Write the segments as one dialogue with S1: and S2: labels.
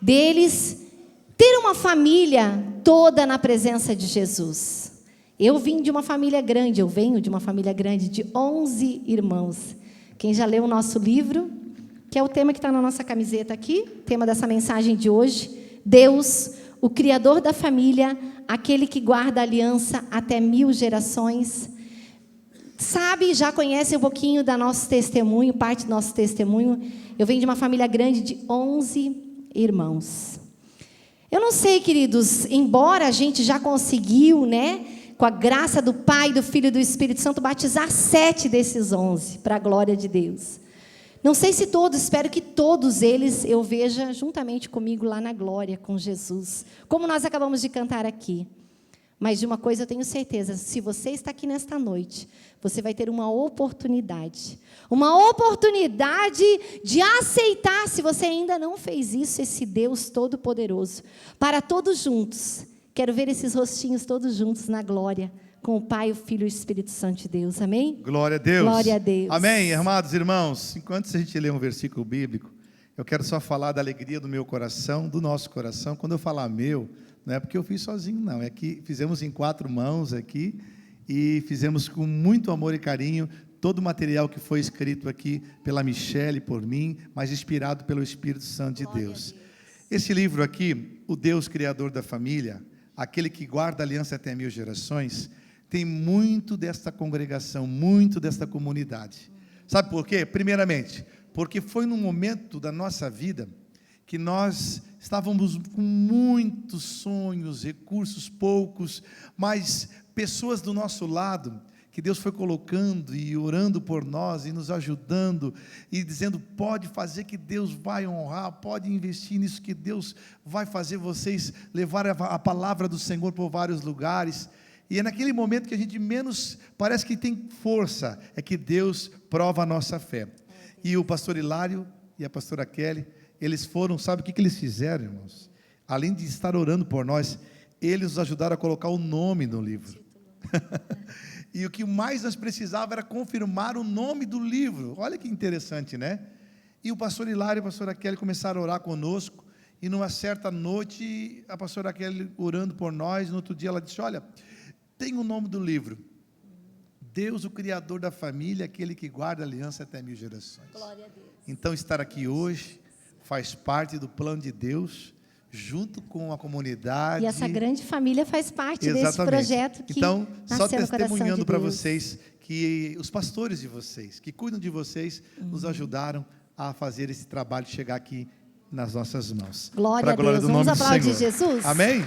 S1: deles ter uma família toda na presença de Jesus. Eu venho de uma família grande de 11 irmãos. Quem já leu o nosso livro, que é o tema que está na nossa camiseta aqui, tema dessa mensagem de hoje, Deus, o Criador da família, aquele que guarda a aliança até 1000 gerações. Sabe, já conhece um pouquinho do nosso testemunho, parte do nosso testemunho. Eu venho de uma família grande de 11 irmãos. Eu não sei, queridos, embora a gente já conseguiu, com a graça do Pai, do Filho e do Espírito Santo, batizar 7 desses 11, para a glória de Deus. Não sei se todos, espero que todos eles eu veja juntamente comigo lá na glória com Jesus, como nós acabamos de cantar aqui. Mas de uma coisa eu tenho certeza, se você está aqui nesta noite, você vai ter uma oportunidade de aceitar, se você ainda não fez isso, esse Deus Todo-Poderoso, para todos juntos. Quero ver esses rostinhos todos juntos na glória, com o Pai, o Filho e o Espírito Santo de Deus, amém?
S2: Glória a Deus.
S1: Glória a Deus.
S2: Amém, amados irmãos. Enquanto a gente lê um versículo bíblico, eu quero só falar da alegria do meu coração, do nosso coração. Quando eu falar meu, não é porque eu fiz sozinho, não. É que fizemos em 4 mãos aqui e fizemos com muito amor e carinho todo o material que foi escrito aqui pela Michele e por mim, mas inspirado pelo Espírito Santo de Deus. Esse livro aqui, O Deus Criador da Família, aquele que guarda a aliança até 1000 gerações, tem muito desta congregação, muito desta comunidade. Sabe por quê? Primeiramente, porque foi num momento da nossa vida que nós estávamos com muitos sonhos, recursos poucos, mas pessoas do nosso lado, que Deus foi colocando e orando por nós e nos ajudando e dizendo, pode fazer que Deus vai honrar, pode investir nisso que Deus vai fazer vocês levar a palavra do Senhor por vários lugares. E é naquele momento que a gente menos parece que tem força, é que Deus prova a nossa fé. E o pastor Hilário e a pastora Kelly, eles foram, sabe o que eles fizeram, irmãos? Além de estar orando por nós, eles nos ajudaram a colocar o nome no livro. E o que mais nós precisávamos era confirmar o nome do livro. Olha que interessante, né? E o pastor Hilário e a pastora Kelly começaram a orar conosco, e numa certa noite, a pastora Kelly orando por nós, no outro dia ela disse, olha, tem o nome do livro, Deus, o Criador da família, aquele que guarda a aliança até 1000 gerações. Glória a Deus. Então, estar aqui hoje faz parte do plano de Deus, junto com a comunidade.
S1: E essa grande família faz parte desse projeto que
S2: então,
S1: nasceu
S2: só
S1: no coração
S2: testemunhando
S1: de
S2: para
S1: Deus.
S2: vocês que os pastores de vocês, que cuidam de vocês, nos ajudaram a fazer esse trabalho chegar aqui nas nossas mãos.
S1: Glória a Deus. Vamos aplaudir Jesus?
S2: Amém?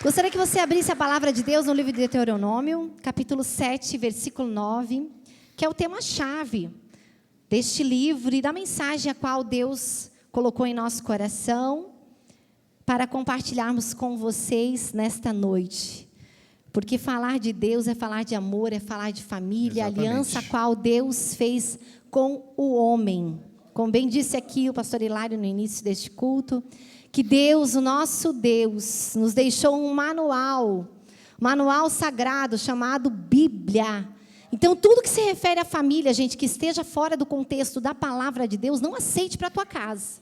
S1: Gostaria que você abrisse a palavra de Deus no livro de Deuteronômio, capítulo 7, versículo 9, que é o tema-chave deste livro e da mensagem a qual Deus colocou em nosso coração para compartilharmos com vocês nesta noite. Porque falar de Deus é falar de amor, é falar de família, aliança a qual Deus fez com o homem. Como bem disse aqui o pastor Hilário no início deste culto, que Deus, o nosso Deus, nos deixou um manual sagrado chamado Bíblia. Então, tudo que se refere à família, gente, que esteja fora do contexto da palavra de Deus, não aceite para a tua casa.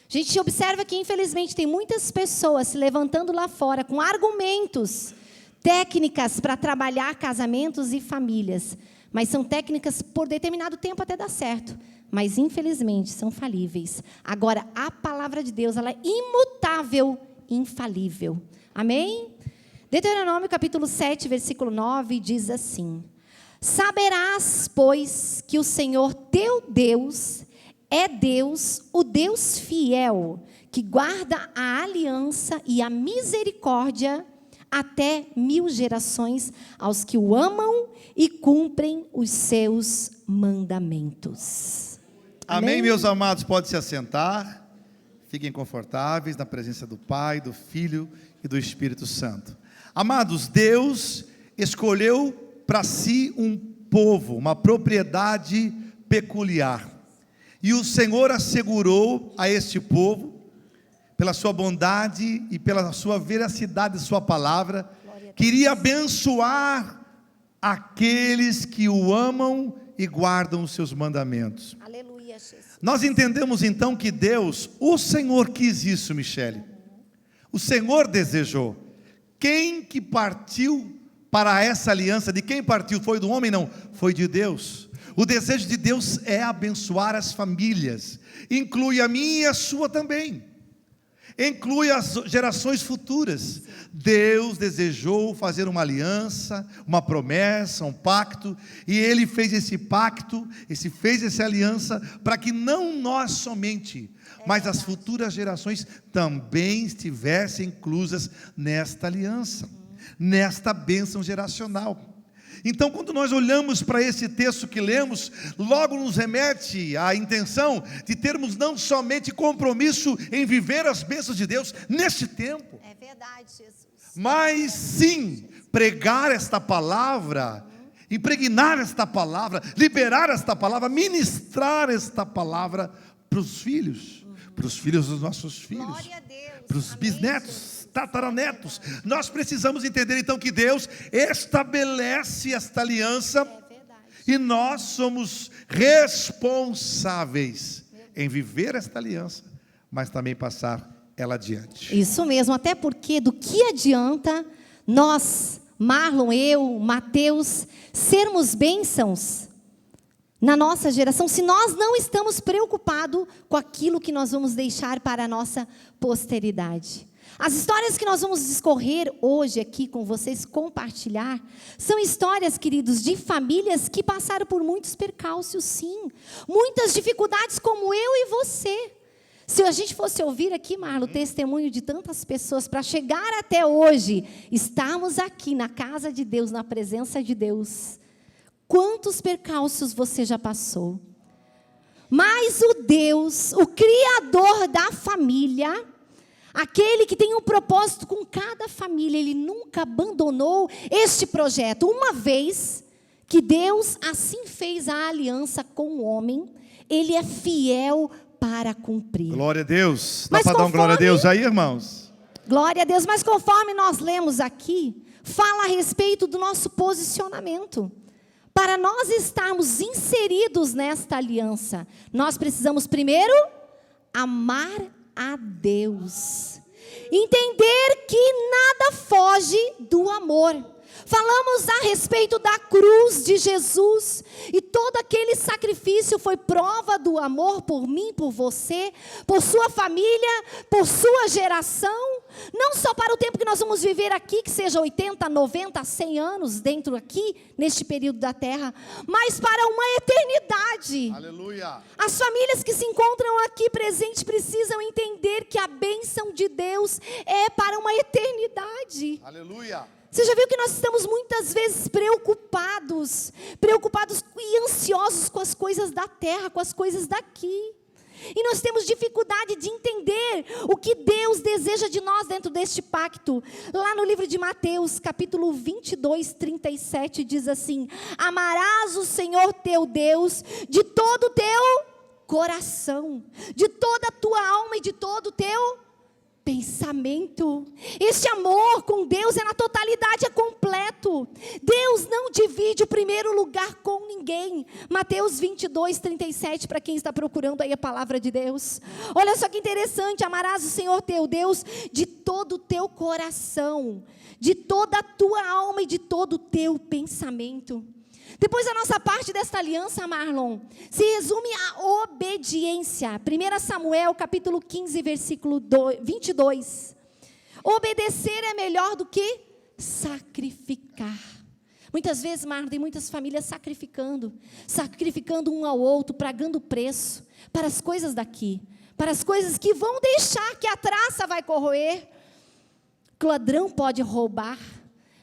S1: A gente observa que, infelizmente, tem muitas pessoas se levantando lá fora com argumentos, técnicas para trabalhar casamentos e famílias. Mas são técnicas por determinado tempo até dar certo. Mas, infelizmente, são falíveis. Agora, a palavra de Deus, ela é imutável, infalível. Amém? Deuteronômio, capítulo 7, versículo 9, diz assim: saberás, pois, que o Senhor teu Deus é Deus, o Deus fiel, que guarda a aliança e a misericórdia até 1000 gerações aos que o amam e cumprem os seus mandamentos.
S2: Amém, meus amados? Pode se assentar. Fiquem confortáveis na presença do Pai, do Filho e do Espírito Santo. Amados, Deus escolheu para si um povo, uma propriedade peculiar. E o Senhor assegurou a este povo, pela sua bondade e pela sua veracidade de sua palavra, que iria abençoar aqueles que o amam e guardam os seus mandamentos.
S1: Aleluia.
S2: Nós entendemos então que Deus, o Senhor quis isso, Michele. O Senhor desejou. Quem que partiu para essa aliança? De quem partiu? Foi do homem? Não, foi de Deus. O desejo de Deus é abençoar as famílias, inclui a minha e a sua também, inclui as gerações futuras. Deus desejou fazer uma aliança, uma promessa, um pacto, e Ele fez esse pacto, fez essa aliança, para que não nós somente, mas as futuras gerações também estivessem inclusas nesta aliança, nesta bênção geracional. Então, quando nós olhamos para esse texto que lemos, logo nos remete à intenção de termos não somente compromisso em viver as bênçãos de Deus neste tempo.
S1: É verdade, Jesus.
S2: Mas sim, pregar esta palavra, impregnar esta palavra, liberar esta palavra, ministrar esta palavra para os filhos dos nossos filhos.
S1: Glória a Deus.
S2: Para os
S1: Amém,
S2: bisnetos,
S1: Jesus.
S2: tataranetos. Nós precisamos entender então que Deus estabelece esta aliança, e nós somos responsáveis em viver esta aliança, mas também passar ela adiante.
S1: Isso mesmo, até porque do que adianta nós, Marlon, eu, Mateus, sermos bênçãos na nossa geração, se nós não estamos preocupados com aquilo que nós vamos deixar para a nossa posteridade. As histórias que nós vamos discorrer hoje aqui com vocês, compartilhar, são histórias, queridos, de famílias que passaram por muitos percalços, sim. Muitas dificuldades como eu e você. Se a gente fosse ouvir aqui, Marlon, o testemunho de tantas pessoas para chegar até hoje, estarmos aqui na casa de Deus, na presença de Deus. Quantos percalços você já passou? Mas o Deus, o Criador da família, aquele que tem um propósito com cada família, Ele nunca abandonou este projeto. Uma vez que Deus assim fez a aliança com o homem, Ele é fiel para cumprir.
S2: Glória a Deus. Dá para dar um glória a Deus aí, irmãos?
S1: Glória a Deus. Mas conforme nós lemos aqui, fala a respeito do nosso posicionamento. Para nós estarmos inseridos nesta aliança, nós precisamos primeiro amar a Deus. Entender que nada foge do amor. Falamos a respeito da cruz de Jesus, e todo aquele sacrifício foi prova do amor por mim, por você, por sua família, por sua geração, não só para o tempo que nós vamos viver aqui, que seja 80, 90, 100 anos dentro aqui, neste período da terra, mas para uma eternidade.
S2: Aleluia.
S1: As famílias que se encontram aqui presentes precisam entender que a bênção de Deus é para uma eternidade.
S2: Aleluia.
S1: Você já viu que nós estamos muitas vezes preocupados e ansiosos com as coisas da terra, com as coisas daqui. E nós temos dificuldade de entender o que Deus deseja de nós dentro deste pacto. Lá no livro de Mateus, capítulo 22, 37, diz assim: amarás o Senhor teu Deus de todo o teu coração, de toda a tua alma e de todo o teu pensamento. Este amor com Deus é na totalidade, é completo. Deus não divide o primeiro lugar com ninguém. Mateus 22, 37, para quem está procurando aí a palavra de Deus. Olha só que interessante: amarás o Senhor teu Deus de todo o teu coração, de toda a tua alma e de todo o teu pensamento. Depois a nossa parte desta aliança, Marlon, se resume à obediência. 1 Samuel, capítulo 15, versículo 22. Obedecer é melhor do que sacrificar. Muitas vezes, Marlon, tem muitas famílias sacrificando um ao outro, pagando preço para as coisas daqui, para as coisas que vão deixar que a traça vai corroer, que o ladrão pode roubar.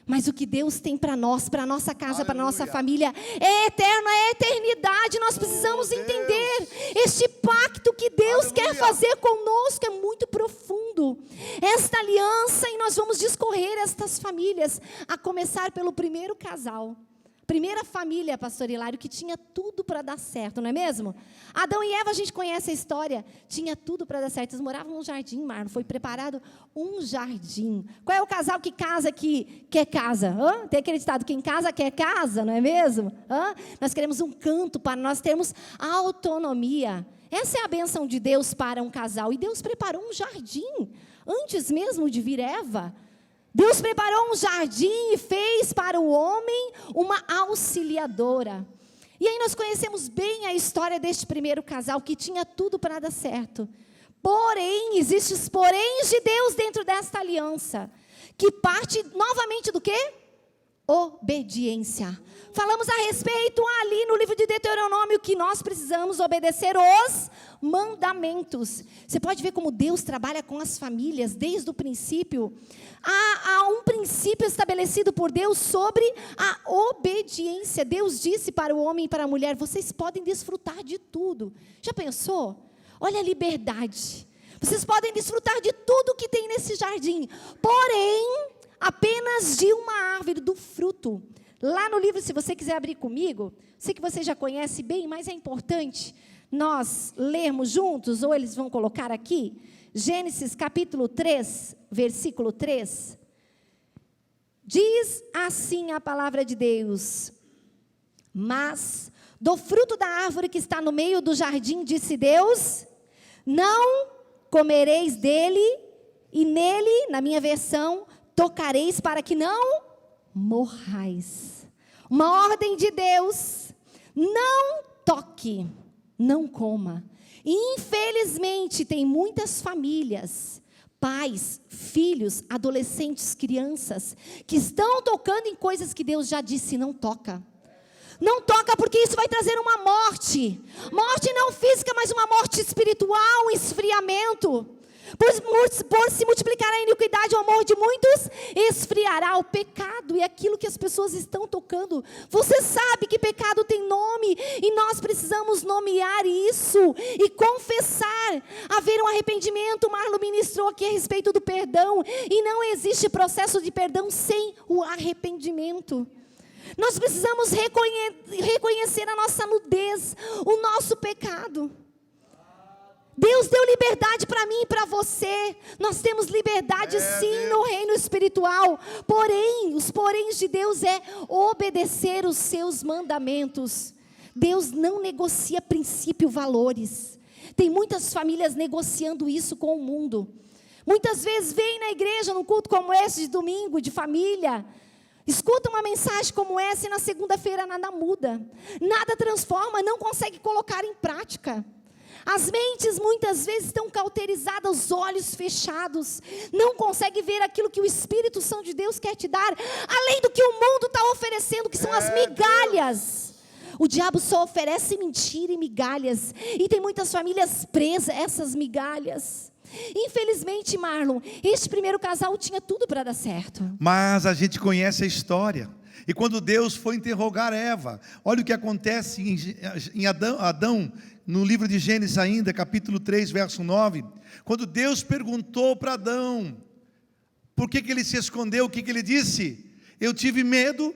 S1: Mas o que Deus tem para nós, para a nossa casa, para a nossa família, é eterno, é eternidade. Nós precisamos entender este pacto que Deus quer fazer conosco, é muito profundo. Esta aliança, e nós vamos discorrer estas famílias, a começar pelo primeiro casal. Primeira família, pastor Hilário, que tinha tudo para dar certo, não é mesmo? Adão e Eva, a gente conhece a história, tinha tudo para dar certo. Eles moravam num jardim, Marlon, foi preparado um jardim. Qual é o casal que casa que quer casa? Hã? Tem aquele ditado, quem casa quer casa, não é mesmo? Hã? Nós queremos um canto para nós termos autonomia. Essa é a bênção de Deus para um casal. E Deus preparou um jardim, antes mesmo de vir Eva. Deus preparou um jardim e fez para o homem uma auxiliadora. E aí nós conhecemos bem a história deste primeiro casal, que tinha tudo para dar certo. Porém, existem os poréns de Deus dentro desta aliança, que parte novamente do quê? Obediência. Falamos a respeito ali no livro de Deuteronômio que nós precisamos obedecer os mandamentos. Você pode ver como Deus trabalha com as famílias desde o princípio. Há um princípio estabelecido por Deus sobre a obediência. Deus disse para o homem e para a mulher: vocês podem desfrutar de tudo. Já pensou? Olha a liberdade. Vocês podem desfrutar de tudo que tem nesse jardim. Porém, apenas de uma árvore, do fruto. Lá no livro, se você quiser abrir comigo, sei que você já conhece bem, mas é importante nós lermos juntos, ou eles vão colocar aqui, Gênesis capítulo 3, versículo 3. Diz assim a palavra de Deus: mas do fruto da árvore que está no meio do jardim, disse Deus, não comereis dele, e nele, na minha versão, tocareis para que não morrais. Uma ordem de Deus: não toque, não coma. E infelizmente tem muitas famílias, pais, filhos, adolescentes, crianças, que estão tocando em coisas que Deus já disse: não toca. Não toca, porque isso vai trazer uma morte. Morte não física, mas uma morte espiritual, um esfriamento. Por se multiplicar a iniquidade, o amor de muitos esfriará. O pecado é aquilo que as pessoas estão tocando. Você sabe que pecado tem nome, e nós precisamos nomear isso e confessar, haver um arrependimento. O Marlon ministrou aqui a respeito do perdão, e não existe processo de perdão sem o arrependimento. Nós precisamos reconhecer a nossa nudez, o nosso pecado. Deus deu liberdade para mim e para você. Nós temos liberdade sim no reino espiritual. Porém, os poréns de Deus é obedecer os seus mandamentos. Deus não negocia princípio, valores. Tem muitas famílias negociando isso com o mundo. Muitas vezes vêm na igreja, num culto como esse de domingo, de família, escuta uma mensagem como essa e na segunda-feira nada muda. Nada transforma, não consegue colocar em prática. As mentes muitas vezes estão cauterizadas, os olhos fechados, não consegue ver aquilo que o Espírito Santo de Deus quer te dar, além do que o mundo está oferecendo, que são as migalhas. O diabo só oferece mentira e migalhas, e tem muitas famílias presas a essas migalhas. Infelizmente, Marlon, este primeiro casal tinha tudo para dar certo.
S2: Mas a gente conhece a história. E quando Deus foi interrogar Eva, olha o que acontece em Adão, no livro de Gênesis ainda, capítulo 3, verso 9. Quando Deus perguntou para Adão, por que ele se escondeu, o que ele disse? Eu tive medo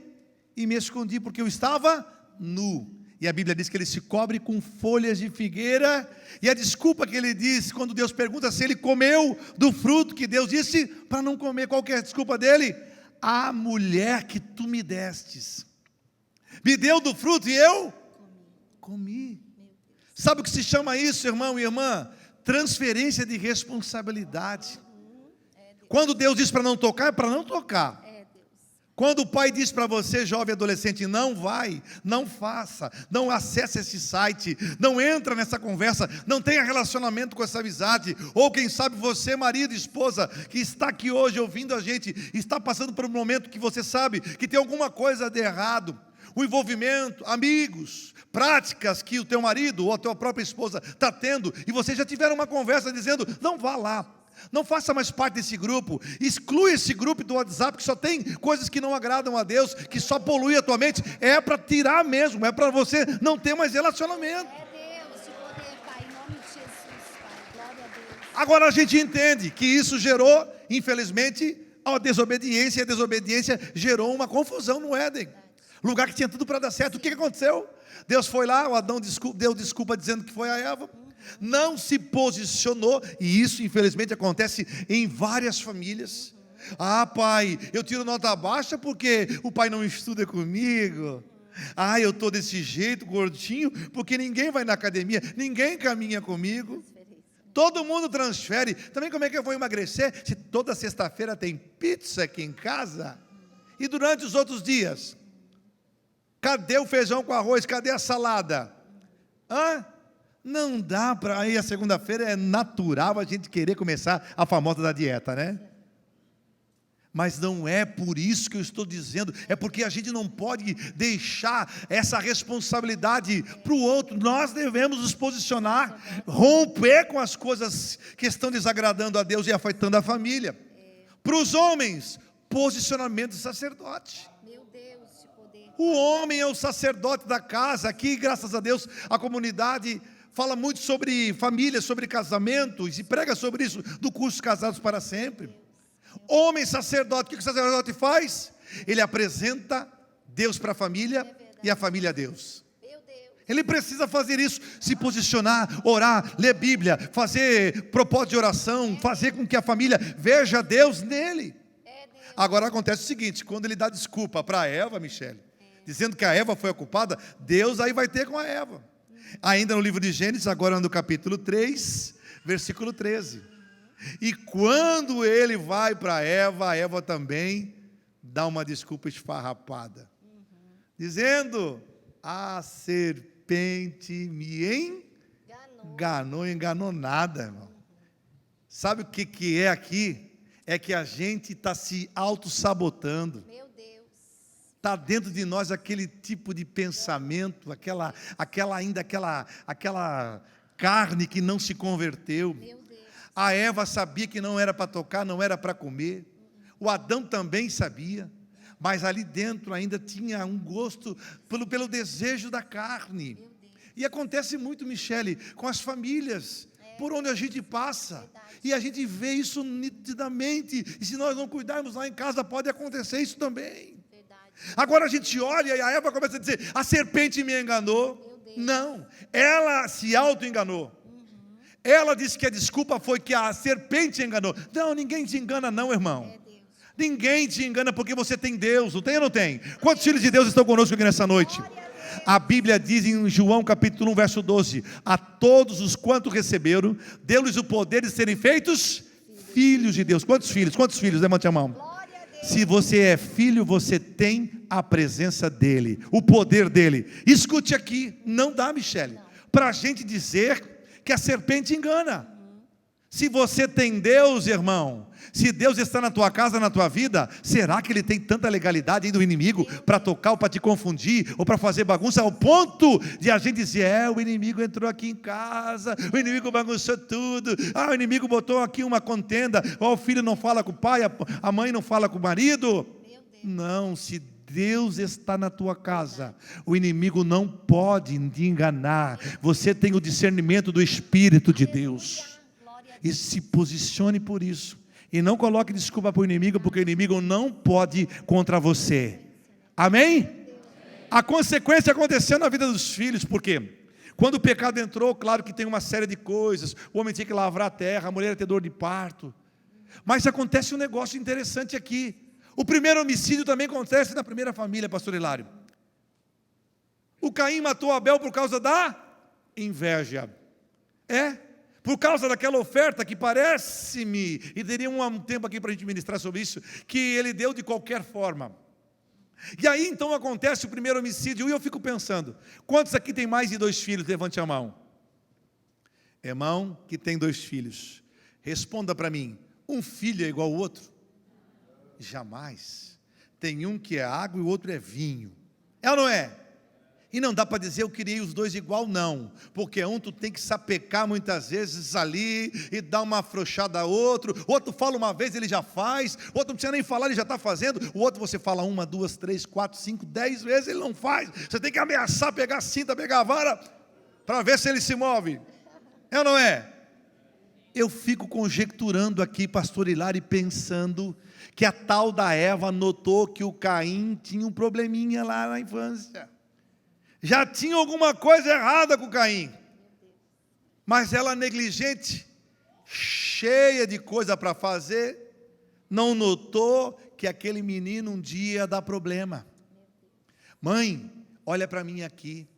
S2: e me escondi porque eu estava nu. E a Bíblia diz que ele se cobre com folhas de figueira. E a desculpa que ele diz, quando Deus pergunta se ele comeu do fruto que Deus disse para não comer, qual que é a desculpa dele? A mulher que tu me destes me deu do fruto e eu comi. Sabe o que se chama isso, irmão e irmã? Transferência de responsabilidade. Quando Deus diz para não tocar, é para não tocar. Quando o pai diz para você, jovem adolescente, não vai, não faça, não acesse esse site, não entra nessa conversa, não tenha relacionamento com essa amizade, ou quem sabe você, marido, esposa, que está aqui hoje ouvindo a gente, está passando por um momento que você sabe que tem alguma coisa de errado, o envolvimento, amigos, práticas que o teu marido ou a tua própria esposa está tendo, e vocês já tiveram uma conversa dizendo, não vá lá. Não faça mais parte desse grupo, exclui esse grupo do WhatsApp que só tem coisas que não agradam a Deus, que só polui a tua mente, é para tirar mesmo, é para você não ter mais relacionamento.
S1: É Deus, de poder, Pai, em nome de Jesus, Pai, glória a Deus.
S2: Agora a gente entende que isso gerou, infelizmente, a desobediência, e a desobediência gerou uma confusão no Éden. lugar que tinha tudo para dar certo. O que aconteceu? Deus foi lá, o Adão deu desculpa dizendo que foi a Eva, não se posicionou, e isso infelizmente acontece em várias famílias. Ah, pai, eu tiro nota baixa porque o pai não estuda comigo. Ah, eu estou desse jeito, gordinho, porque ninguém vai na academia, ninguém caminha comigo. Todo mundo transfere. Também como é que eu vou emagrecer se toda sexta-feira tem pizza aqui em casa? E durante os outros dias? Cadê o feijão com arroz? Cadê a salada? Não dá para... Aí a segunda-feira é natural a gente querer começar a famosa da dieta, né? Mas não é por isso que eu estou dizendo, é porque a gente não pode deixar essa responsabilidade para o outro. Nós devemos nos posicionar, romper com as coisas que estão desagradando a Deus e afetando a família. Para os homens, posicionamento do sacerdote. O homem é o sacerdote da casa. Aqui, graças a Deus, a comunidade fala muito sobre família, sobre casamento, e prega sobre isso do curso Casados para Sempre. Homem sacerdote, o que o sacerdote faz? Ele apresenta Deus para a família e a família a Deus. Ele precisa fazer isso, se posicionar, orar, ler Bíblia, fazer propósito de oração, fazer com que a família veja Deus nele. Agora acontece o seguinte, quando ele dá desculpa para Eva, Michele, dizendo que a Eva foi a culpada, Deus aí vai ter com a Eva. Ainda no livro de Gênesis, agora no capítulo 3, versículo 13. E quando ele vai para Eva, a Eva também dá uma desculpa esfarrapada, dizendo: a serpente me enganou nada, irmão. Sabe o que é aqui? É que a gente está se auto-sabotando. Meu Deus. Está dentro de nós aquele tipo de pensamento, aquela carne que não se converteu. A Eva sabia que não era para tocar, não era para comer. O Adão também sabia. Mas ali dentro ainda tinha um gosto pelo desejo da carne. E acontece muito, Michele, com as famílias, por onde a gente passa. E a gente vê isso nitidamente. E se nós não cuidarmos lá em casa, pode acontecer isso também. Agora a gente olha e a Eva começa a dizer: a serpente me enganou. Não, ela se auto-enganou. Ela disse que a desculpa foi que a serpente enganou. Não, ninguém te engana não, irmão. Ninguém te engana porque você tem Deus, não tem ou não tem? Quantos filhos de Deus estão conosco aqui nessa noite? A Bíblia diz em João capítulo 1, verso 12: a todos os quantos receberam, deu-lhes o poder de serem feitos filhos de Deus. Quantos filhos? Quantos filhos? Levante a mão. Se você é filho, você tem a presença dele, o poder dele. Escute aqui, não dá, Michele, para a gente dizer que a serpente engana. Se você tem Deus, irmão, se Deus está na tua casa, na tua vida, será que Ele tem tanta legalidade aí do inimigo para tocar ou para te confundir, ou para fazer bagunça, ao ponto de a gente dizer: o inimigo entrou aqui em casa, o inimigo bagunçou tudo, o inimigo botou aqui uma contenda, o filho não fala com o pai, a mãe não fala com o marido. Não, se Deus está na tua casa, o inimigo não pode te enganar. Você tem o discernimento do Espírito de Deus, e se posicione por isso, e não coloque desculpa para o inimigo, porque o inimigo não pode contra você. Amém? A consequência aconteceu na vida dos filhos. Por quê? Quando o pecado entrou, claro que tem uma série de coisas. O homem tinha que lavrar a terra, a mulher ia ter dor de parto. Mas acontece um negócio interessante aqui. O primeiro homicídio também acontece na primeira família, pastor Hilário. O Caim matou Abel por causa da inveja. Por causa daquela oferta que parece-me, e teria um tempo aqui para a gente ministrar sobre isso, que ele deu de qualquer forma. E aí então acontece o primeiro homicídio, e eu fico pensando: quantos aqui tem mais de 2 filhos? Levante a mão. Irmão que tem 2 filhos, responda para mim: um filho é igual ao outro? Jamais. Tem um que é água e o outro é vinho. É ou não é? E não dá para dizer: eu criei os 2 igual, não. Porque tu tem que sapecar muitas vezes ali, e dar uma afrouxada a outro fala uma vez, ele já faz, outro não precisa nem falar, ele já está fazendo, o outro você fala 1, 2, 3, 4, 5, 10 vezes, ele não faz. Você tem que ameaçar, pegar a cinta, pegar a vara, para ver se ele se move. É ou não é? eu fico conjecturando aqui, pastor Hilário, pensando que a tal da Eva notou que o Caim tinha um probleminha lá na infância. Já tinha alguma coisa errada com o Caim. Mas ela negligente, cheia de coisa para fazer, não notou que aquele menino um dia ia dar problema. Mãe, olha para mim aqui.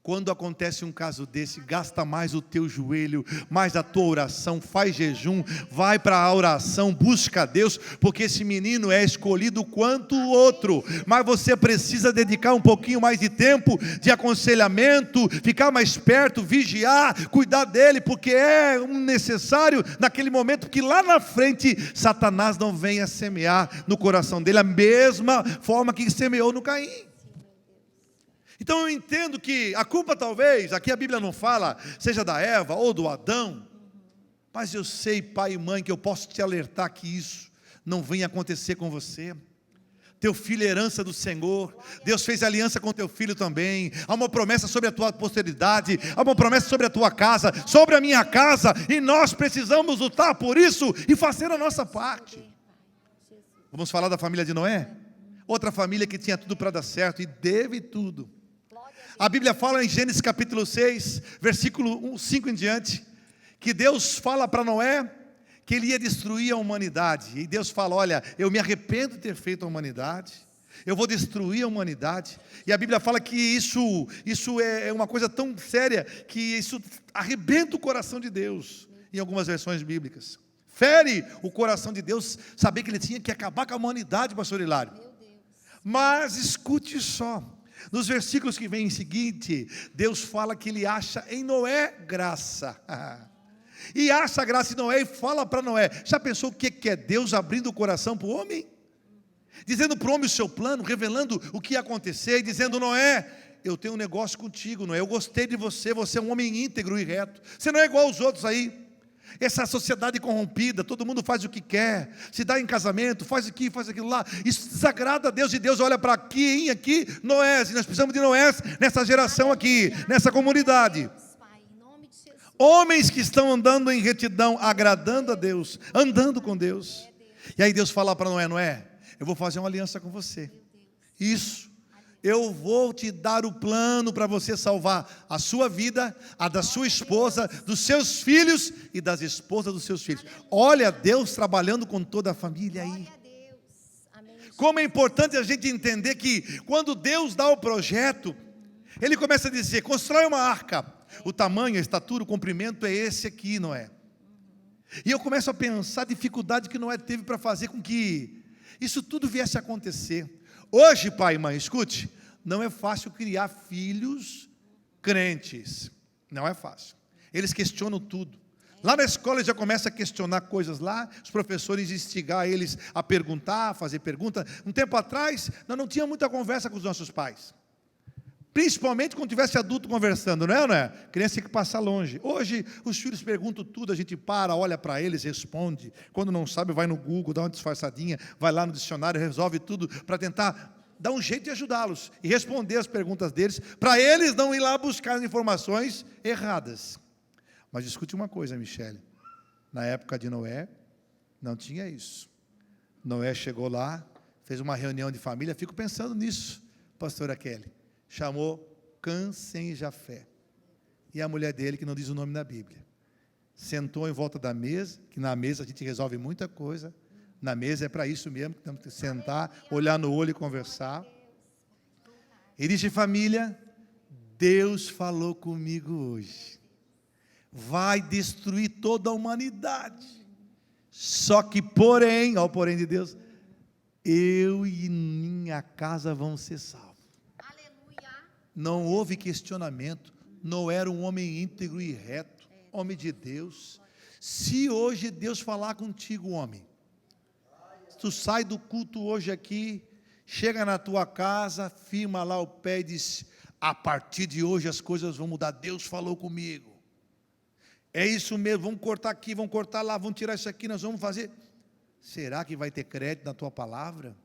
S2: Quando acontece um caso desse, gasta mais o teu joelho, mais a tua oração, faz jejum, vai para a oração, busca a Deus, porque esse menino é escolhido quanto o outro, mas você precisa dedicar um pouquinho mais de tempo, de aconselhamento, ficar mais perto, vigiar, cuidar dele, porque é necessário naquele momento, que lá na frente, Satanás não venha semear no coração dele, a mesma forma que semeou no Caim. Então eu entendo que a culpa talvez, aqui a Bíblia não fala, seja da Eva ou do Adão, mas eu sei, pai e mãe, que eu posso te alertar que isso não venha acontecer com você. Teu filho é herança do Senhor, Deus fez aliança com teu filho também, há uma promessa sobre a tua posteridade, há uma promessa sobre a tua casa, sobre a minha casa, e nós precisamos lutar por isso e fazer a nossa parte. Vamos falar da família de Noé? Outra família que tinha tudo para dar certo e teve tudo. A Bíblia fala em Gênesis capítulo 6, versículo 5 em diante, que Deus fala para Noé que ele ia destruir a humanidade. E Deus fala: olha, eu me arrependo de ter feito a humanidade, eu vou destruir a humanidade. E a Bíblia fala que isso é uma coisa tão séria, que isso arrebenta o coração de Deus, em algumas versões bíblicas. Fere o coração de Deus, saber que ele tinha que acabar com a humanidade, pastor Hilário. Mas escute só, nos versículos que vêm em seguinte, Deus fala que ele acha em Noé graça. E acha graça em Noé e fala para Noé. Já pensou o que é Deus abrindo o coração para o homem? Dizendo para o homem o seu plano, revelando o que ia acontecer, e dizendo: Noé, eu tenho um negócio contigo, Noé, eu gostei de você, você é um homem íntegro e reto, você não é igual aos outros aí. Essa sociedade corrompida, todo mundo faz o que quer, se dá em casamento, faz aqui, faz aquilo lá, isso desagrada a Deus, e Deus olha para aqui, Noés, e nós precisamos de Noés nessa geração aqui, nessa comunidade. Homens que estão andando em retidão, agradando a Deus, andando com Deus. E aí Deus fala para Noé: Noé, eu vou fazer uma aliança com você. Isso. Eu vou te dar o plano para você salvar a sua vida, a da sua esposa, dos seus filhos e das esposas dos seus filhos. Olha Deus trabalhando com toda a família aí. Como é importante a gente entender que quando Deus dá o projeto, Ele começa a dizer: constrói uma arca. O tamanho, a estatura, o comprimento é esse aqui, Noé. E eu começo a pensar a dificuldade que Noé teve para fazer com que isso tudo viesse a acontecer. Hoje, pai e mãe, escute, não é fácil criar filhos crentes, não é fácil, eles questionam tudo, lá na escola já começa a questionar coisas lá, os professores instigar eles a perguntar, a fazer pergunta. Um tempo atrás, nós não tínhamos muita conversa com os nossos pais, principalmente quando tivesse adulto conversando, não é? Criança tem que passar longe. Hoje os filhos perguntam tudo, a gente para, olha para eles, responde. Quando não sabe, vai no Google, dá uma disfarçadinha, vai lá no dicionário, resolve tudo para tentar dar um jeito de ajudá-los e responder as perguntas deles, para eles não ir lá buscar as informações erradas. Mas escute uma coisa, Michele, na época de Noé não tinha isso. Noé chegou lá, fez uma reunião de família, fico pensando nisso, pastora Kelly. Chamou Cã, Sem e Jafé, e a mulher dele, que não diz o nome na Bíblia, sentou em volta da mesa, que na mesa a gente resolve muita coisa, na mesa é para isso mesmo, que temos que sentar, olhar no olho e conversar. E disse: família, Deus falou comigo hoje, vai destruir toda a humanidade, só que porém, olha o porém de Deus, eu e minha casa vão ser salvos. Não houve questionamento, não era um homem íntegro e reto, homem de Deus. Se hoje Deus falar contigo, homem, tu sai do culto hoje aqui, chega na tua casa, firma lá o pé e diz: a partir de hoje as coisas vão mudar, Deus falou comigo, é isso mesmo, vamos cortar aqui, vamos cortar lá, vamos tirar isso aqui, nós vamos fazer. Será que vai ter crédito na tua palavra?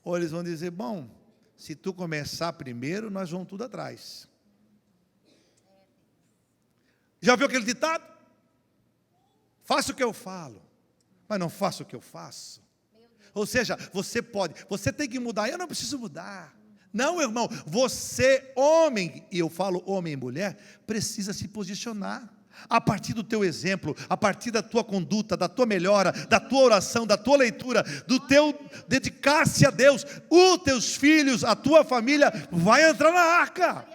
S2: Ou eles vão dizer: bom, se tu começar primeiro, nós vamos tudo atrás. Já viu aquele ditado? faço o que eu falo, mas não faço o que eu faço. Ou seja, você tem que mudar, eu não preciso mudar. Não, irmão, você, homem, e eu falo homem e mulher, precisa se posicionar. A partir do teu exemplo, a partir da tua conduta, da tua melhora, da tua oração, da tua leitura, do teu dedicar-se a Deus, os teus filhos, a tua família vai entrar na arca.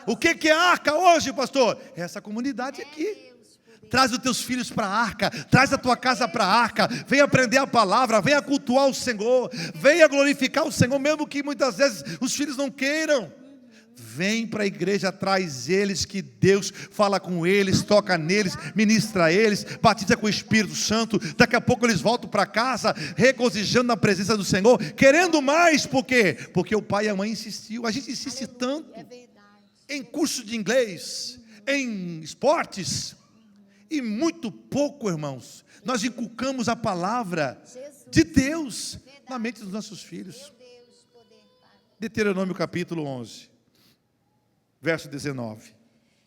S2: O que é a arca hoje, pastor? É essa comunidade aqui. Traz os teus filhos para a arca, traz a tua casa para a arca, vem aprender a palavra, venha cultuar o Senhor, venha glorificar o Senhor, mesmo que muitas vezes os filhos não queiram. Vem para a igreja, traz eles, que Deus fala com eles, toca neles, ministra eles, batiza com o Espírito Santo. Daqui a pouco eles voltam para casa, regozijando na presença do Senhor, querendo mais. Por quê? Porque o pai e a mãe insistiu. A gente insiste tanto em curso de inglês, em esportes, e muito pouco, irmãos, nós inculcamos a palavra de Deus na mente dos nossos filhos. Deuteronômio capítulo 11, verso 19.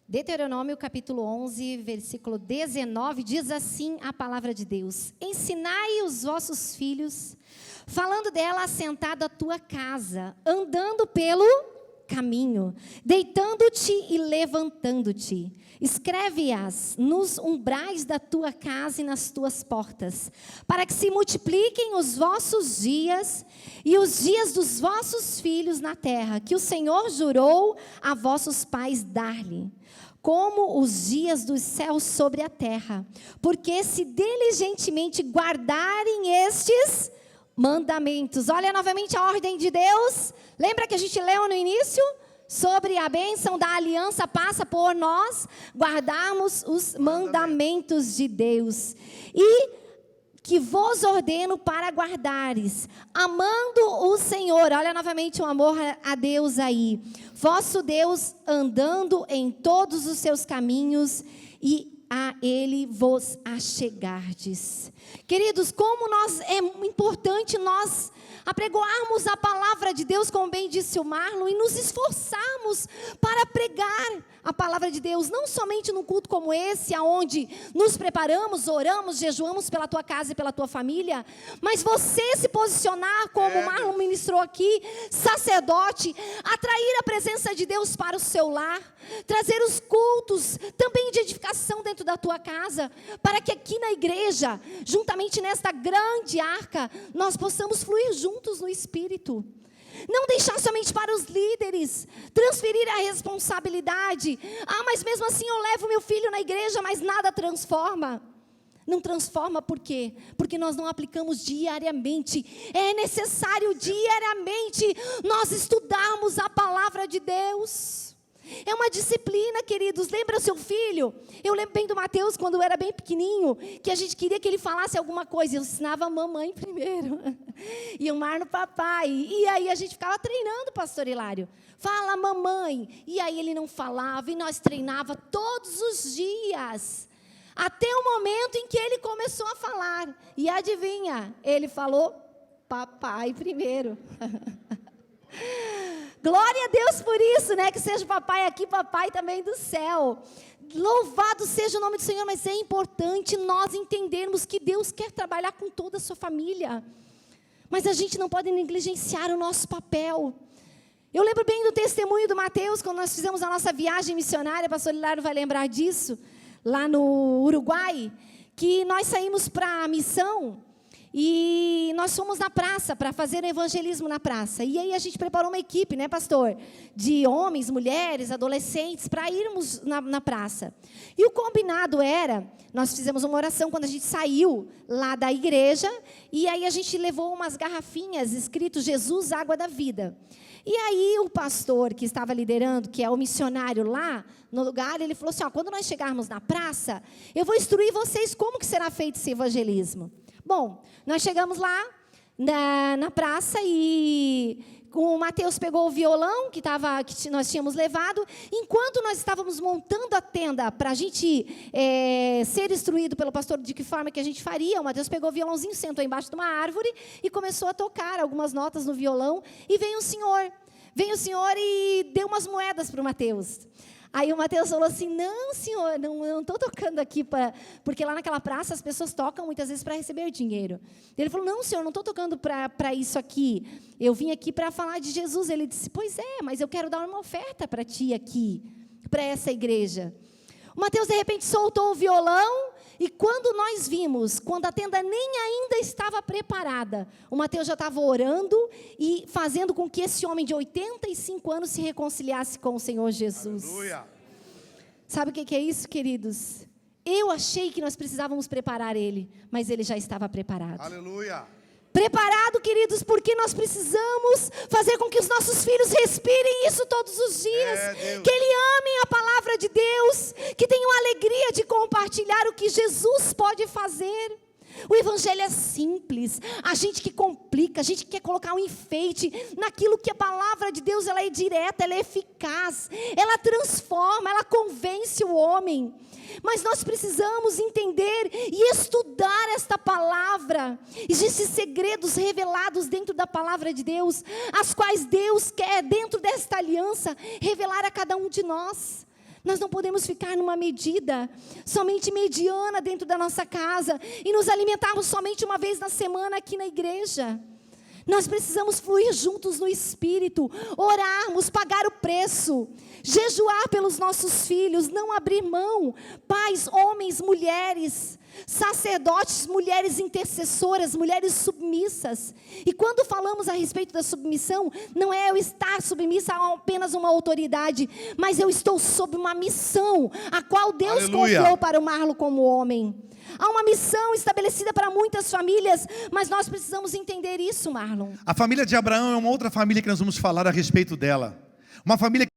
S1: Deuteronômio capítulo 11, versículo 19, diz assim a palavra de Deus: ensinai os vossos filhos, falando dela assentado à tua casa, andando pelo caminho, deitando-te e levantando-te. Escreve-as nos umbrais da tua casa e nas tuas portas, para que se multipliquem os vossos dias e os dias dos vossos filhos na terra, que o Senhor jurou a vossos pais dar-lhe, como os dias dos céus sobre a terra, porque se diligentemente guardarem estes mandamentos. Olha novamente a ordem de Deus. Lembra que a gente leu no início? Sobre a bênção da aliança passa por nós guardarmos os mandamentos de Deus. E que vos ordeno para guardares, amando o Senhor. Olha novamente o amor a Deus aí. Vosso Deus, andando em todos os seus caminhos e a Ele vos achegardes. Queridos, como é importante nós apregoarmos a palavra de Deus, como bem disse o Marlon, e nos esforçarmos para pregar a palavra de Deus, não somente num culto como esse, onde nos preparamos, oramos, jejuamos pela tua casa e pela tua família, mas você se posicionar, como o Marlon ministrou aqui, sacerdote, atrair a presença de Deus para o seu lar, trazer os cultos, também de edificação dentro da tua casa, para que aqui na igreja, juntamente nesta grande arca, nós possamos fluir juntos no Espírito. Não deixar somente para os líderes, transferir a responsabilidade. Mas mesmo assim eu levo meu filho na igreja, mas nada transforma. Não transforma por quê? Porque nós não aplicamos diariamente. É necessário diariamente nós estudarmos a palavra de Deus. É uma disciplina, queridos. Lembra o seu filho? Eu lembro bem do Mateus, quando eu era bem pequenininho, que a gente queria que ele falasse alguma coisa. Eu ensinava a mamãe primeiro. E o Mar no papai. E aí a gente ficava treinando, pastor Hilário. Fala, mamãe. E aí ele não falava. E nós treinava todos os dias. Até o momento em que ele começou a falar. E adivinha? Ele falou papai primeiro. Glória a Deus por isso, né? Que seja papai aqui, papai também do céu. Louvado seja o nome do Senhor, mas é importante nós entendermos que Deus quer trabalhar com toda a sua família. Mas a gente não pode negligenciar o nosso papel. Eu lembro bem do testemunho do Mateus, quando nós fizemos a nossa viagem missionária, o pastor Hilário vai lembrar disso, lá no Uruguai, que nós saímos para a missão. E nós fomos na praça para fazer evangelismo na praça. E aí a gente preparou uma equipe, né, pastor? De homens, mulheres, adolescentes, para irmos na praça. E o combinado era, nós fizemos uma oração quando a gente saiu lá da igreja. E aí a gente levou umas garrafinhas escrito Jesus, água da vida. E aí o pastor que estava liderando, que é o missionário lá no lugar, ele falou assim, quando nós chegarmos na praça, eu vou instruir vocês como que será feito esse evangelismo. Bom, nós chegamos lá na praça e o Mateus pegou o violão que nós tínhamos levado. Enquanto nós estávamos montando a tenda para a gente ser instruído pelo pastor de que forma que a gente faria, o Mateus pegou o violãozinho, sentou embaixo de uma árvore e começou a tocar algumas notas no violão. E veio o senhor e deu umas moedas para o Mateus. Aí o Mateus falou assim, não senhor, não estou tocando aqui, porque lá naquela praça as pessoas tocam muitas vezes para receber dinheiro. Ele falou, não senhor, não estou tocando para isso aqui, eu vim aqui para falar de Jesus. Ele disse, pois é, mas eu quero dar uma oferta para ti aqui, para essa igreja. O Mateus de repente soltou o violão, e quando nós vimos, quando a tenda nem ainda estava preparada, o Mateus já estava orando e fazendo com que esse homem de 85 anos se reconciliasse com o Senhor Jesus.
S2: Aleluia.
S1: Sabe o que é isso, queridos? Eu achei que nós precisávamos preparar ele, mas ele já estava preparado.
S2: Aleluia.
S1: Preparado, queridos, porque nós precisamos fazer com que os nossos filhos respirem isso todos os dias, que eles amem a palavra de Deus, que tenham a alegria de compartilhar o que Jesus pode fazer. O evangelho é simples, a gente que complica, a gente que quer colocar um enfeite naquilo que a palavra de Deus, ela é direta, ela é eficaz, ela transforma, ela convence o homem. Mas nós precisamos entender e estudar esta palavra. Existem segredos revelados dentro da palavra de Deus, as quais Deus quer, dentro desta aliança, revelar a cada um de nós. Nós não podemos ficar numa medida somente mediana dentro da nossa casa e nos alimentarmos somente uma vez na semana aqui na igreja. Nós precisamos fluir juntos no Espírito, orarmos, pagar o preço, jejuar pelos nossos filhos, não abrir mão, pais, homens, mulheres, sacerdotes, mulheres intercessoras, mulheres submissas. E quando falamos a respeito da submissão, não é eu estar submissa a apenas uma autoridade, mas eu estou sob uma missão, a qual Deus confiou para o Marlon como homem. Há uma missão estabelecida para muitas famílias, mas nós precisamos entender isso, Marlon.
S2: A família de Abraão é uma outra família que nós vamos falar a respeito dela. Uma família que...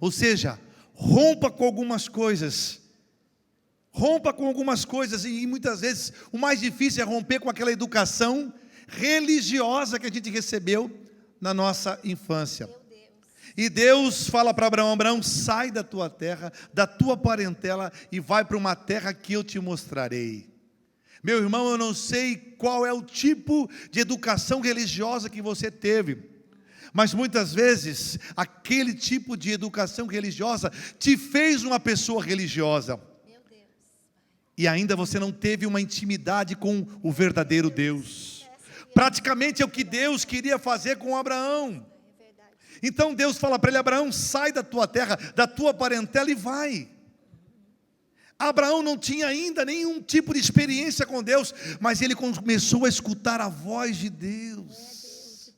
S2: Ou seja, rompa com algumas coisas. Rompa com algumas coisas e muitas vezes o mais difícil é romper com aquela educação religiosa que a gente recebeu na nossa infância. E Deus fala para Abraão, Abraão, sai da tua terra, da tua parentela e vai para uma terra que eu te mostrarei. Meu irmão, eu não sei qual é o tipo de educação religiosa que você teve, mas muitas vezes aquele tipo de educação religiosa te fez uma pessoa religiosa. E ainda você não teve uma intimidade com o verdadeiro Deus. Praticamente é o que Deus queria fazer com Abraão. Então Deus fala para ele, Abraão, sai da tua terra, da tua parentela e vai. Abraão não tinha ainda nenhum tipo de experiência com Deus, mas ele começou a escutar a voz de Deus.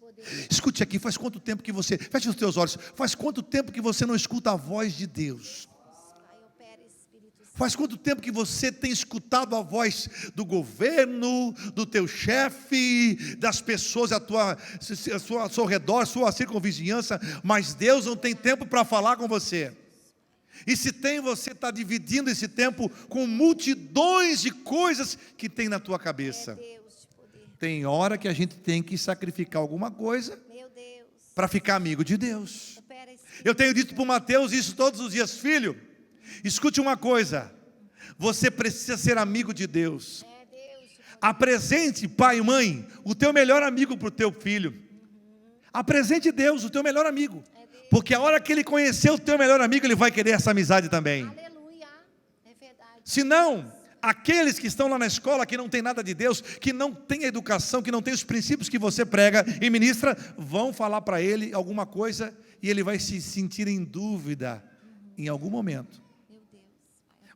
S2: Escute aqui, faz quanto tempo que você, feche os teus olhos, faz quanto tempo que você não escuta a voz de Deus? Faz quanto tempo que você tem escutado a voz do governo, do teu chefe, das pessoas ao seu redor, sua circunvizinhança, mas Deus não tem tempo para falar com você. E se tem, você está dividindo esse tempo com multidões de coisas que tem na tua cabeça. Tem hora que a gente tem que sacrificar alguma coisa para ficar amigo de Deus. Eu tenho dito para o Mateus isso todos os dias, filho, escute uma coisa, você precisa ser amigo de Deus. Apresente, pai e mãe, o teu melhor amigo para o teu filho. Apresente Deus, o teu melhor amigo. Porque a hora que ele conhecer o teu melhor amigo, ele vai querer essa amizade também.
S1: Aleluia, é verdade.
S2: Se não, aqueles que estão lá na escola, que não tem nada de Deus, que não tem educação, que não tem os princípios que você prega e ministra, vão falar para ele alguma coisa e ele vai se sentir em dúvida em algum momento.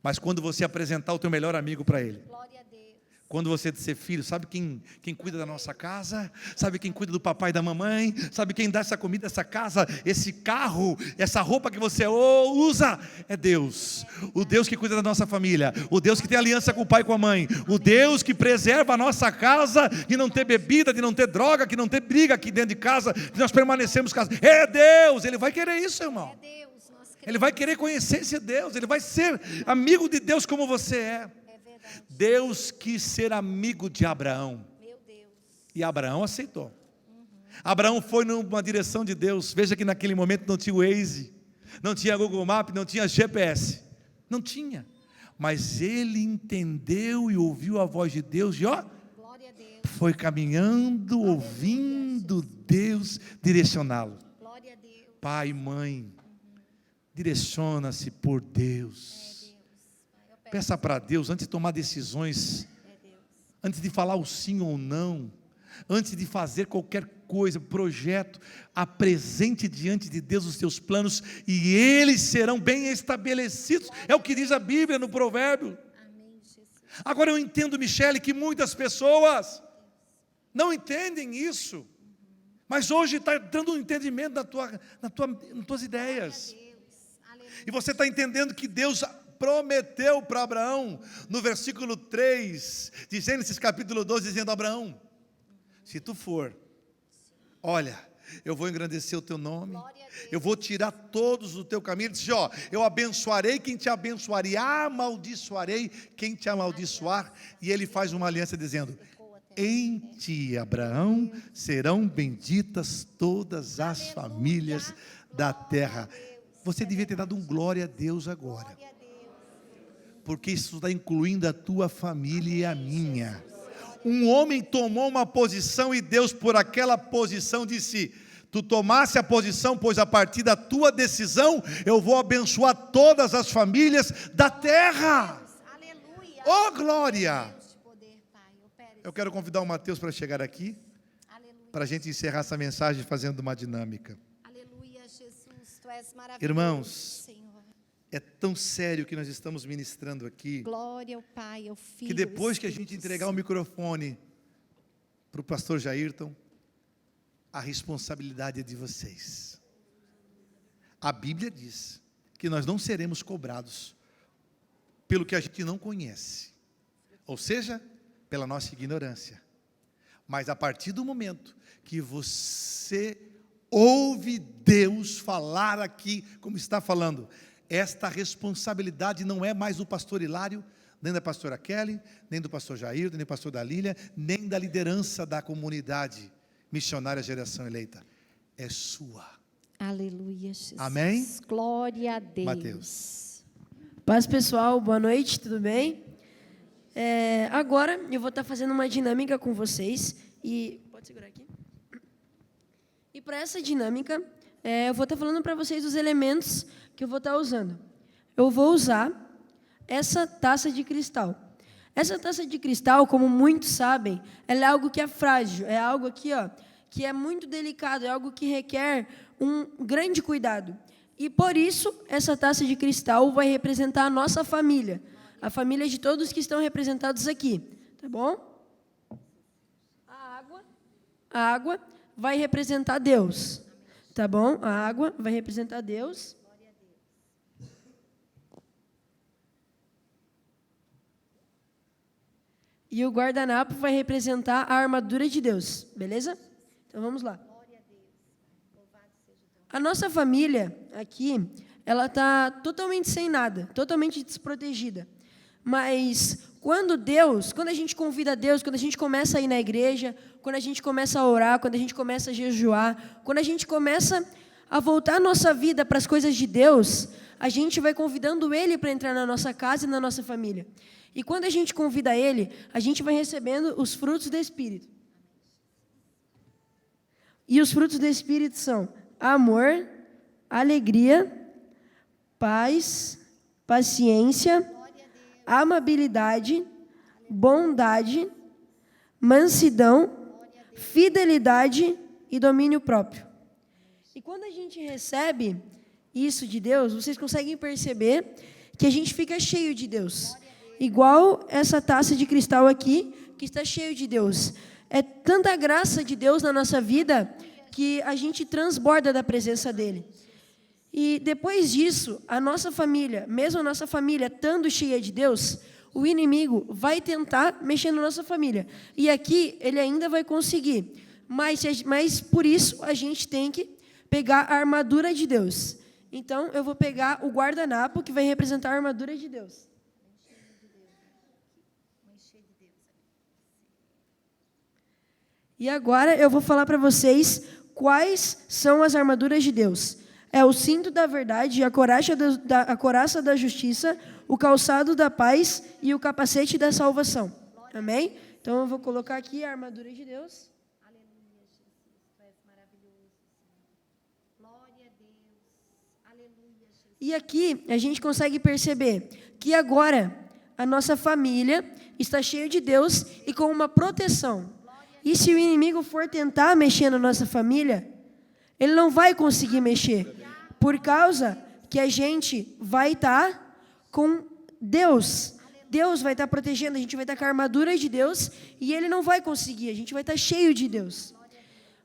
S2: Mas quando você apresentar o teu melhor amigo para ele, quando você disser, filho, sabe quem cuida da nossa casa? Sabe quem cuida do papai e da mamãe? Sabe quem dá essa comida, essa casa, esse carro, essa roupa que você usa? É Deus. O Deus que cuida da nossa família, o Deus que tem aliança com o pai e com a mãe, o Deus que preserva a nossa casa de não ter bebida, de não ter droga, que não ter briga aqui dentro de casa, que nós permanecemos casados. É Deus, Ele vai querer isso, irmão. Ele vai querer conhecer esse Deus, ele vai ser amigo de Deus como você é. Deus quis ser amigo de Abraão. E Abraão aceitou. Abraão foi numa direção de Deus. Veja que naquele momento não tinha o Waze, não tinha Google Maps, não tinha GPS. Não tinha. Mas ele entendeu e ouviu a voz de Deus e foi caminhando, ouvindo Deus direcioná-lo.
S1: Glória a Deus.
S2: Pai, mãe, direciona-se por Deus. Peça para Deus, antes de tomar decisões, antes de falar o sim ou não, antes de fazer qualquer coisa, projeto, apresente diante de Deus os teus planos e eles serão bem estabelecidos. É o que diz a Bíblia no Provérbio. Agora eu entendo, Michele, que muitas pessoas não entendem isso, mas hoje está dando um entendimento nas tuas ideias. E você está entendendo que Deus prometeu para Abraão, no versículo 3 de Gênesis capítulo 12, dizendo: Abraão, se tu for, olha, eu vou engrandecer o teu nome, eu vou tirar todos do teu caminho. Ele disse: ó, eu abençoarei quem te abençoar e amaldiçoarei quem te amaldiçoar. E ele faz uma aliança dizendo: em ti, Abraão, serão benditas todas as famílias da terra. Você devia ter dado um glória a Deus agora, porque isso está incluindo a tua família e a minha. Um homem tomou uma posição e Deus, por aquela posição, disse: tu tomasse a posição, pois a partir da tua decisão eu vou abençoar todas as famílias da terra.
S1: Aleluia.
S2: Oh, glória! Eu quero convidar o Mateus para chegar aqui, para a gente encerrar essa mensagem fazendo uma dinâmica.
S1: Aleluia, Jesus, tu és maravilhoso,
S2: Irmãos,
S1: Senhor.
S2: é tão sério que nós estamos ministrando aqui,
S1: Glória ao Pai, ao Filho,
S2: que depois
S1: ao
S2: que a gente
S1: Espírito
S2: entregar o microfone para o pastor Jairton, a responsabilidade é de vocês. A Bíblia diz que nós não seremos cobrados pelo que a gente não conhece, ou seja, pela nossa ignorância. Mas a partir do momento que você ouve Deus falar aqui, como está falando, esta responsabilidade não é mais do pastor Hilário, nem da pastora Kelly, nem do pastor Jair, nem do pastor Dalília, nem da liderança da comunidade missionária Geração Eleita. É sua.
S1: Aleluia, Jesus.
S2: Amém?
S1: Glória a Deus.
S2: Mateus.
S3: Paz, pessoal, boa noite, tudo bem? Agora eu vou estar fazendo uma dinâmica com vocês e... Pode segurar aqui? E para essa dinâmica, eu vou estar falando para vocês os elementos que eu vou estar usando. Eu vou usar essa taça de cristal. Essa taça de cristal, como muitos sabem, ela é algo que é frágil, é algo aqui, ó, que é muito delicado, é algo que requer um grande cuidado. E por isso, essa taça de cristal vai representar a nossa família, a família de todos que estão representados aqui, tá bom? A água vai representar Deus, tá bom? A água vai representar Deus. E o guardanapo vai representar a armadura de Deus, beleza? Então vamos lá. A nossa família aqui, ela está totalmente sem nada, totalmente desprotegida. Mas quando a gente convida Deus, quando a gente começa a ir na igreja, quando a gente começa a orar, quando a gente começa a jejuar, quando a gente começa a voltar a nossa vida para as coisas de Deus, a gente vai convidando Ele para entrar na nossa casa e na nossa família. E quando a gente convida Ele, a gente vai recebendo os frutos do Espírito. E os frutos do Espírito são amor, alegria, paz, paciência, amabilidade, bondade, mansidão, fidelidade e domínio próprio. E quando a gente recebe isso de Deus, vocês conseguem perceber que a gente fica cheio de Deus. Igual essa taça de cristal aqui, que está cheio de Deus. É tanta graça de Deus na nossa vida que a gente transborda da presença dEle. E depois disso, a nossa família, mesmo a nossa família estando cheia de Deus, o inimigo vai tentar mexer na nossa família. E aqui ele ainda vai conseguir. Mas por isso a gente tem que pegar a armadura de Deus. Então eu vou pegar o guardanapo que vai representar a armadura de Deus. E agora eu vou falar para vocês quais são as armaduras de Deus. É o cinto da verdade, a couraça da justiça, o calçado da paz e o capacete da salvação. Amém? Então Então eu vou colocar aqui a armadura de Deus.
S1: Aleluia, Jesus, tu és maravilhoso, Senhor. Glória a Deus. Aleluia, Jesus.
S3: E aqui a gente consegue perceber que agora a nossa família está cheia de Deus e com uma proteção. E se o inimigo for tentar mexer na nossa família, ele não vai conseguir mexer, por causa que a gente vai estar com Deus. Deus vai estar protegendo, a gente vai estar com a armadura de Deus e ele não vai conseguir, a gente vai estar cheio de Deus.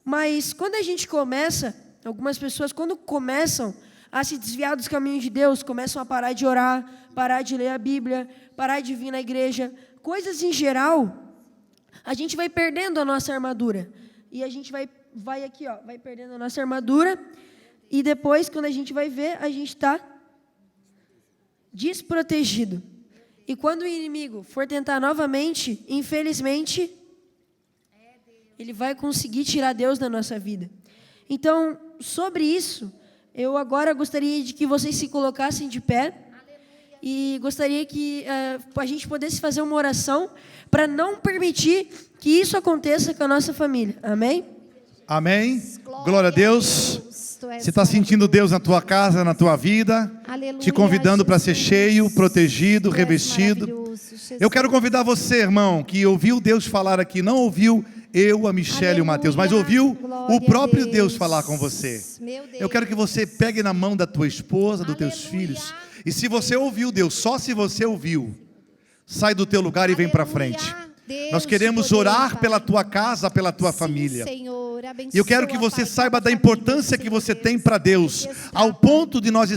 S3: Mas quando a gente começa, algumas pessoas quando começam a se desviar dos caminhos de Deus, começam a parar de orar, parar de ler a Bíblia, parar de vir na igreja, coisas em geral, a gente vai perdendo a nossa armadura. E a gente vai aqui, ó, vai perdendo a nossa armadura. E depois, quando a gente vai ver, a gente está desprotegido. E quando o inimigo for tentar novamente, infelizmente, ele vai conseguir tirar Deus da nossa vida. Então, sobre isso, eu agora gostaria de que vocês se colocassem de pé. E gostaria que a gente pudesse fazer uma oração para não permitir que isso aconteça com a nossa família. Amém?
S2: Amém. Glória a Deus. Você está sentindo Deus na tua casa, na tua vida, te convidando para ser cheio, protegido, revestido. Eu quero convidar você, irmão, que ouviu Deus falar aqui, não ouviu eu, a Michelle e o Mateus, mas ouviu o próprio Deus falar com você. Eu quero que você pegue na mão da tua esposa, dos teus filhos. E se você ouviu Deus, só se você ouviu, sai do teu lugar e vem para frente. Nós queremos orar pela tua casa, pela tua família. E eu quero que você saiba da importância que você tem para Deus, ao ponto de nós